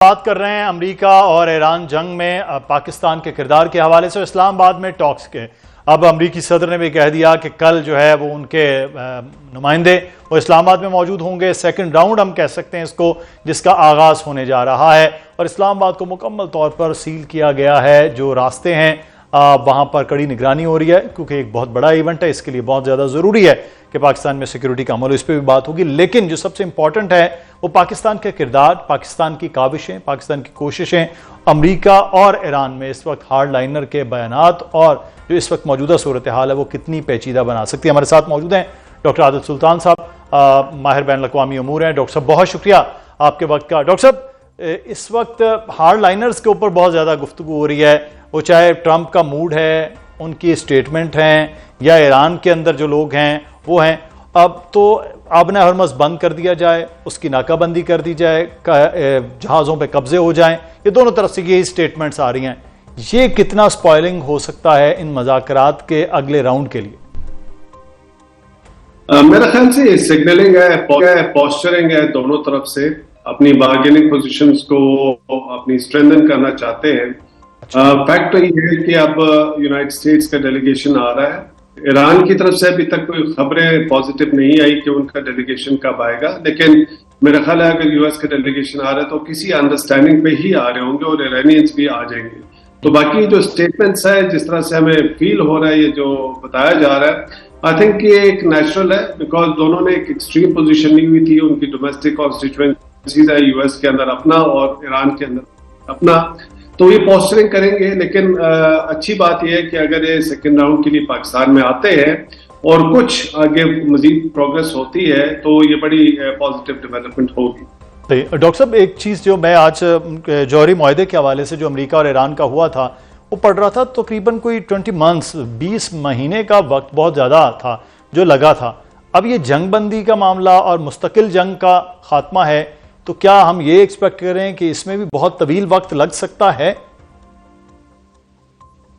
बात कर रहे हैं अमेरिका और ईरान जंग में पाकिस्तान के किरदार के हवाले से। इस्लामाबाद में टॉक्स के अब अमेरिकी सदर ने भी कह दिया कि कल जो है वो उनके नुमाइंदे वो इस्लामाबाद में मौजूद होंगे। सेकंड राउंड हम कह सकते हैं इसको, जिसका आगाज़ होने जा रहा है और इस्लामाबाद को मुकम्मल तौर पर सील किया गया है। जो रास्ते हैं वहाँ पर कड़ी निगरानी हो रही है क्योंकि एक बहुत बड़ा इवेंट है। इसके लिए बहुत ज़्यादा ज़रूरी है कि पाकिस्तान में सिक्योरिटी का अमल हो, इस पर भी बात होगी। लेकिन जो सबसे इंपॉर्टेंट है वो पाकिस्तान के किरदार, पाकिस्तान की काविशें, पाकिस्तान की कोशिशें अमेरिका और ईरान में इस वक्त हार्ड लाइनर के बयानात और जो इस वक्त मौजूदा सूरत हाल है वो कितनी पेचीदा बना सकती है। हमारे साथ मौजूद हैं डॉक्टर आदिल सुल्तान साहब, माहिर बैन अल-अक़वामी उमूर हैं। डॉक्टर साहब बहुत शुक्रिया आपके वक्त का। डॉक्टर साहब, इस वक्त हार्ड लाइनर्स के ऊपर बहुत ज़्यादा गुफ्तगू हो रही है, वो चाहे ट्रंप का मूड है, उनकी स्टेटमेंट हैं, या ईरान के अंदर जो लोग हैं वो हैं। अब तो आबना हरमस बंद कर दिया जाए, उसकी नाकाबंदी कर दी जाए, जहाज़ों पे कब्जे हो जाएं, ये दोनों तरफ से ये स्टेटमेंट्स आ रही हैं। ये कितना स्पॉइलिंग हो सकता है इन मुज़ाकरात के अगले राउंड के लिए? मेरा ख्याल से सिग्नलिंग है, पोस्चरिंग है, दोनों तरफ से अपनी बार्गेनिंग पोजीशंस को अपनी स्ट्रेंथन करना चाहते हैं। फैक्ट तो ये है कि अब यूनाइटेड स्टेट्स का डेलीगेशन आ रहा है। ईरान की तरफ से अभी तक कोई खबरें पॉजिटिव नहीं आई कि उनका डेलीगेशन कब आएगा, लेकिन मेरा ख्याल है अगर यूएस का डेलीगेशन आ रहा है तो किसी अंडरस्टैंडिंग पे ही आ रहे होंगे और ईरानियंस भी आ जाएंगे। तो बाकी जो स्टेटमेंट्स है, जिस तरह से हमें फील हो रहा है, ये जो बताया जा रहा है, आई थिंक ये एक नेचुरल है, बिकॉज दोनों ने एक एक्सट्रीम पोजीशन ली हुई थी। उनकी डोमेस्टिक कॉन्स्टिट्यूएंसीज है, यूएस के अंदर अपना और ईरान के अंदर अपना, तो ये पोस्टरिंग करेंगे। लेकिन अच्छी बात यह है कि अगर ये सेकेंड राउंड के लिए पाकिस्तान में आते हैं और कुछ आगे मजीद प्रोग्रेस होती है तो ये बड़ी पॉजिटिव डेवलपमेंट होगी। डॉक्टर साहब, एक चीज़ जो मैं आज जौहरी मुआहदे के हवाले से जो अमेरिका और ईरान का हुआ था वो पढ़ रहा था, तो तकरीबन कोई 20 मंथ्स 20 महीने का वक्त बहुत ज़्यादा था जो लगा था। अब ये जंगबंदी का मामला और मुस्तकिल जंग का खात्मा है, तो क्या हम ये एक्सपेक्ट करें कि इसमें भी बहुत तवील वक्त लग सकता है?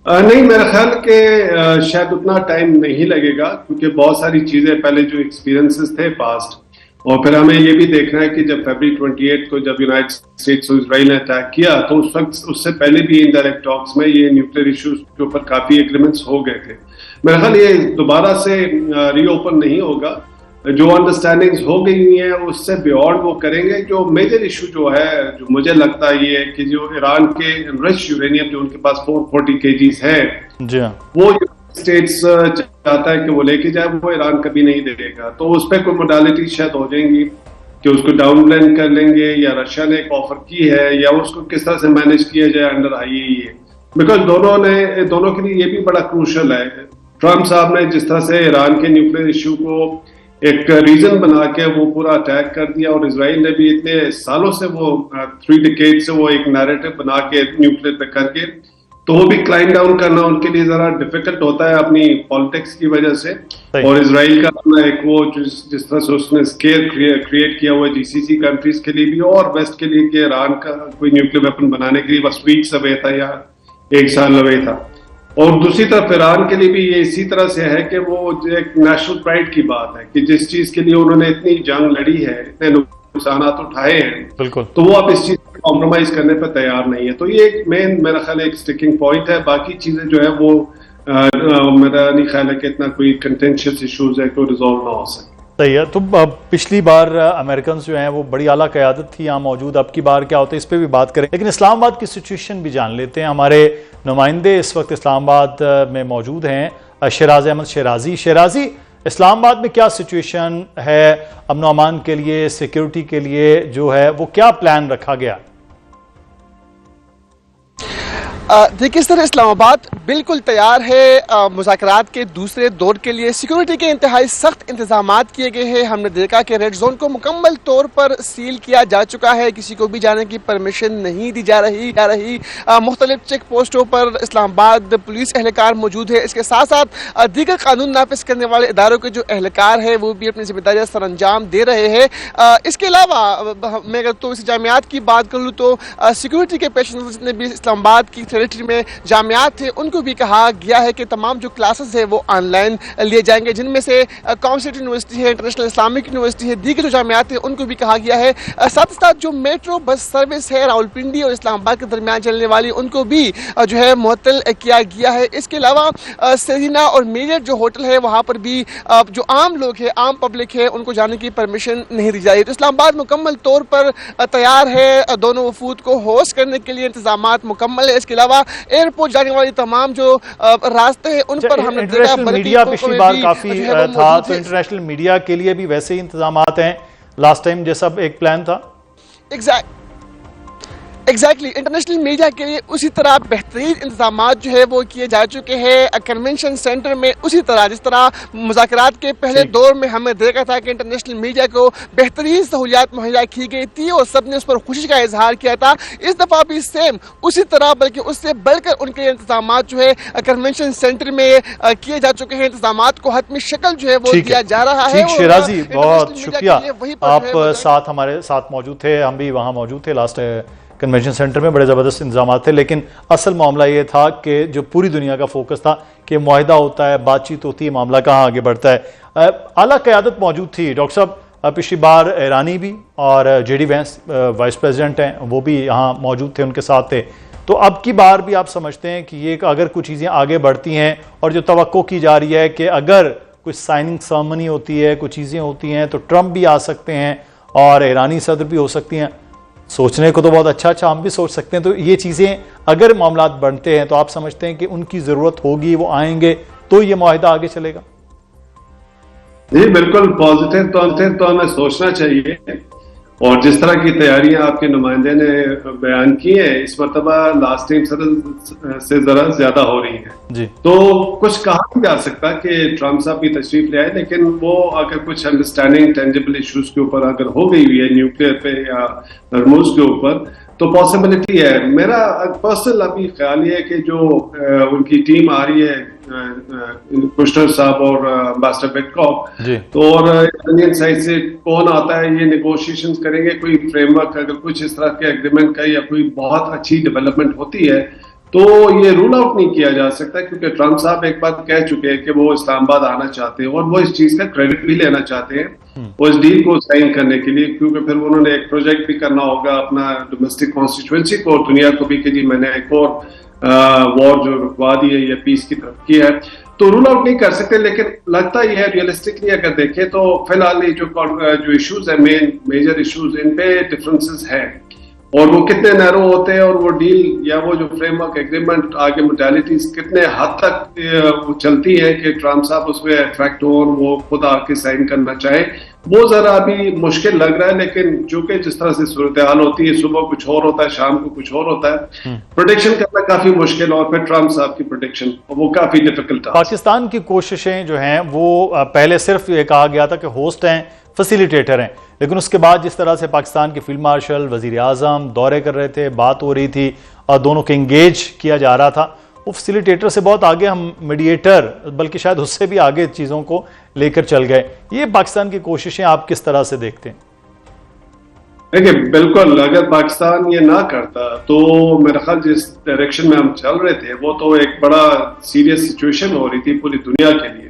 नहीं, मेरा ख्याल कि शायद उतना टाइम नहीं लगेगा, क्योंकि बहुत सारी चीजें पहले जो एक्सपीरियंसेस थे पास्ट, और फिर हमें ये भी देखना है कि जब फरवरी 28 को जब यूनाइटेड स्टेट्स और इजराइल ने अटैक किया तो उस वक्त उससे पहले भी इनडायरेक्ट टॉक्स में ये न्यूक्लियर इश्यूज के ऊपर काफी एग्रीमेंट्स हो गए थे। मेरा ख्याल ये दोबारा से रीओपन नहीं होगा। जो अंडरस्टैंडिंग्स हो गई हुई है उससे बियॉन्ड वो करेंगे। जो मेजर इशू जो है, जो मुझे लगता है ये है कि जो ईरान के एनरिच्ड यूरेनियम जो उनके पास 440 kgs है, वो स्टेट्स चाहता है कि वो लेके जाए, वो ईरान कभी नहीं देगा। तो उस पर कोई मोडालिटी शायद हो जाएंगी कि उसको डाउन ब्लेंड कर लेंगे, या रशिया ने एक ऑफर की है, या उसको किस तरह से मैनेज किया जाए अंडर IAEA। बिकॉज दोनों के लिए ये भी बड़ा क्रूशल है। ट्रम्प साहब ने जिस तरह से ईरान के न्यूक्लियर इश्यू को एक रीजन बना के वो पूरा अटैक कर दिया, और इजराइल ने भी इतने सालों से वो 3 decades से वो एक नैरेटिव बना के न्यूक्लियर पे करके, तो वो भी क्लाइम डाउन करना उनके लिए जरा डिफिकल्ट होता है अपनी पॉलिटिक्स की वजह से। और इजराइल का अपना एक वो जिस तरह से उसने स्केल क्रिएट किया हुआ है GCC कंट्रीज के लिए भी और वेस्ट के लिए कि ईरान का कोई न्यूक्लियर वेपन बनाने के लिए बस वीक्स अवे था या 1 साल अवे था। और दूसरी तरफ ईरान के लिए भी ये इसी तरह से है कि वो एक नेशनल प्राइड की बात है कि जिस चीज के लिए उन्होंने इतनी जंग लड़ी है, इतने नुकसान उठाए हैं, बिल्कुल, तो वो अब इस चीज को कॉम्प्रोमाइज करने पर तैयार नहीं है। तो ये एक मेन मेरा ख्याल एक स्टिकिंग पॉइंट है। बाकी चीजें जो है वो मेरा नहीं ख्याल है कि इतना कोई कंटेंशियस इश्यूज है कि रिजॉल्व ना हो सके। सही है। तो पिछली बार अमेरिकन जो हैं वो बड़ी आला क़यादत थी यहाँ मौजूद, अब की बार क्या होता है इस पर भी बात करें, लेकिन इस्लामाबाद की सिचुएशन भी जान लेते हैं। हमारे नुमाइंदे इस वक्त इस्लामाबाद में मौजूद हैं, शहराज अहमद शहराजी। इस्लामाबाद में क्या सिचुएशन है अमन अमान के लिए, सिक्योरिटी के लिए जो है वो क्या प्लान रखा गया? देखिए सर, इस्लामाबाद बिल्कुल तैयार है मुज़ाकरात के दूसरे दौर के लिए। सिक्योरिटी के इंतहाई सख्त इंतजामात किए गए हैं। हमने देखा कि रेड जोन को मुकम्मल तौर पर सील किया जा चुका है, किसी को भी जाने की परमिशन नहीं दी जा रही। मुख्तलिफ चेक पोस्टों पर इस्लामाबाद पुलिस एहलकार मौजूद है। इसके साथ साथ दीगर कानून नाफिज करने वाले इदारों के जो एहलकार है वो भी अपनी जिम्मेदारियाँ सर अंजाम दे रहे हैं। इसके अलावा मैं अगर तो इस जामियात की बात कर लूँ तो सिक्योरिटी के पेश नज़र भी इस्लामाबाद की टेरिटरी में जामियात थे उनको भी कहा गया है कि तमाम जो क्लासेस है वो ऑनलाइन लिए जाएंगे, जिनमें से कॉमर्स यूनिवर्सिटी है, इंटरनेशनल इस्लामिक यूनिवर्सिटी है, दीगर जो जामियात है उनको भी कहा गया है। साथ ही साथ जो मेट्रो बस सर्विस है रावलपिंडी और इस्लामाबाद के दरमियान चलने वाली उनको भी जो है मुअत्तल किया गया है। इसके अलावा सेरीना और मेरियट जो होटल है वहाँ पर भी जो आम लोग हैं, आम पब्लिक है, उनको जाने की परमिशन नहीं दी जा रही। तो इस्लामाबाद मुकम्मल तौर पर तैयार है दोनों वफूद को होस्ट करने के लिए, इंतजामात मुकम्मल है। इसके अलावा एयरपोर्ट जाने वाली तमाम जो रास्ते हैं उन पर हमने देखा मीडिया पिछली बार काफी था, तो इंटरनेशनल मीडिया के लिए भी वैसे ही इंतजामात हैं लास्ट टाइम जैसा एक प्लान था। एग्जैक्टली इंटरनेशनल मीडिया के लिए उसी तरह बेहतरीन इंतजाम जो है वो किए जा चुके हैं कन्वेंशन सेंटर में। उसी तरह जिस तरह मुज़ाकरात के पहले दौर में हमें देखा था कि इंटरनेशनल मीडिया को बेहतरीन सहूलियात मुहैया की गई थी और सबने उस पर खुशी का इजहार किया था, इस दफ़ा भी सेम उसी तरह बल्कि उससे बढ़कर उनके इंतजाम जो है कन्वेंशन सेंटर में किए जा चुके हैं। इंतजाम को हतमी शक्ल जो है वो दिया जा रहा है। शिराजी, बहुत शुक्रिया, आप साथ हमारे साथ मौजूद थे, हम भी वहाँ मौजूद थे लास्ट कन्वेंशन सेंटर में, बड़े ज़बरदस्त इंतजाम थे। लेकिन असल मामला ये था कि जो पूरी दुनिया का फोकस था कि मुआहिदा होता है, बातचीत होती है, मामला कहाँ आगे बढ़ता है। आला क़यादत मौजूद थी। डॉक्टर साहब, पिछली बार ईरानी भी और JD वैंस वाइस प्रेसिडेंट हैं वो भी यहाँ मौजूद थे, उनके साथ थे। तो अब की बार भी आप समझते हैं कि ये अगर कुछ चीज़ें आगे बढ़ती हैं और जो तवक्को की जा रही है कि अगर कुछ साइनिंग सेरेमनी होती है, कुछ चीज़ें होती हैं, तो ट्रंप भी आ सकते हैं और ईरानी सदर भी हो सकती हैं। सोचने को तो बहुत अच्छा हम भी सोच सकते हैं। तो ये चीज़ें अगर मामला बनते हैं तो आप समझते हैं कि उनकी ज़रूरत होगी, वो आएंगे तो ये मुआहिदा आगे चलेगा? जी बिल्कुल, पॉजिटिव तो हमें सोचना चाहिए। और जिस तरह की तैयारियां आपके नुमाइंदे ने बयान की है, इस मरतबा लास्ट टाइम से जरा ज्यादा हो रही है जी। तो कुछ कहा नहीं जा सकता कि ट्रंप साहब भी तशरीफ ले आए, लेकिन वो अगर कुछ अंडरस्टैंडिंग टेंजिबल इश्यूज के ऊपर अगर हो गई हुई है, न्यूक्लियर पे या हॉर्मूज के ऊपर, तो पॉसिबिलिटी है। मेरा पर्सनल अभी ख्याल ये है कि जो उनकी टीम आ रही है, कुशनर साहब और एम्बेसडर विटकॉफ, तो और इंडियन साइड से कौन आता है, ये नेगोशिएशंस करेंगे। कोई फ्रेमवर्क अगर कुछ इस तरह के एग्रीमेंट का या कोई बहुत अच्छी डेवलपमेंट होती है तो ये रूल आउट नहीं किया जा सकता, क्योंकि ट्रंप साहब एक बात कह चुके हैं कि वो इस्लामाबाद आना चाहते हैं और वो इस चीज का क्रेडिट भी लेना चाहते हैं वो इस डील को साइन करने के लिए, क्योंकि फिर उन्होंने एक प्रोजेक्ट भी करना होगा अपना डोमेस्टिक कॉन्स्टिट्यूएंसी को दुनिया को भी कि जी मैंने एक और वॉर जो रुकवा दी है या पीस की तरफ की है। तो रूल आउट नहीं कर सकते, लेकिन लगता ही है रियलिस्टिकली अगर देखें तो फिलहाल ये जो इश्यूज है, मेजर इश्यूज, इन पे डिफरेंसेस है और वो कितने नैरो होते हैं और वो डील या वो जो फ्रेमवर्क एग्रीमेंट आगे मोडालिटीज कितने हद तक वो चलती है कि ट्रंप साहब उसमें अट्रैक्ट हो और वो खुद आके साइन करना चाहे, वो जरा अभी मुश्किल लग रहा है। लेकिन चूंकि जिस तरह से सूरत हाल होती है, सुबह कुछ और होता है, शाम को कुछ और होता है, प्रोडिक्शन करना काफी मुश्किल, और फिर ट्रंप साहब की प्रोडिक्शन वो काफी डिफिकल्ट है। पाकिस्तान की कोशिशें जो हैं वो पहले सिर्फ ये कहा गया था कि होस्ट हैं, फैसिलिटेटर हैं, लेकिन उसके बाद जिस तरह से पाकिस्तान के फील्ड मार्शल, वजीर आजम दौरे कर रहे थे, बात हो रही थी और दोनों को इंगेज किया जा रहा था, वो फैसिलिटेटर से बहुत आगे, हम मीडिएटर बल्कि शायद उससे भी आगे चीज़ों को लेकर चल गए। ये पाकिस्तान की कोशिशें आप किस तरह से देखते हैं? देखिए बिल्कुल, अगर पाकिस्तान ये ना करता तो मेरा ख्याल जिस डायरेक्शन में हम चल रहे थे वो तो एक बड़ा सीरियस सिचुएशन हो रही थी पूरी दुनिया के लिए।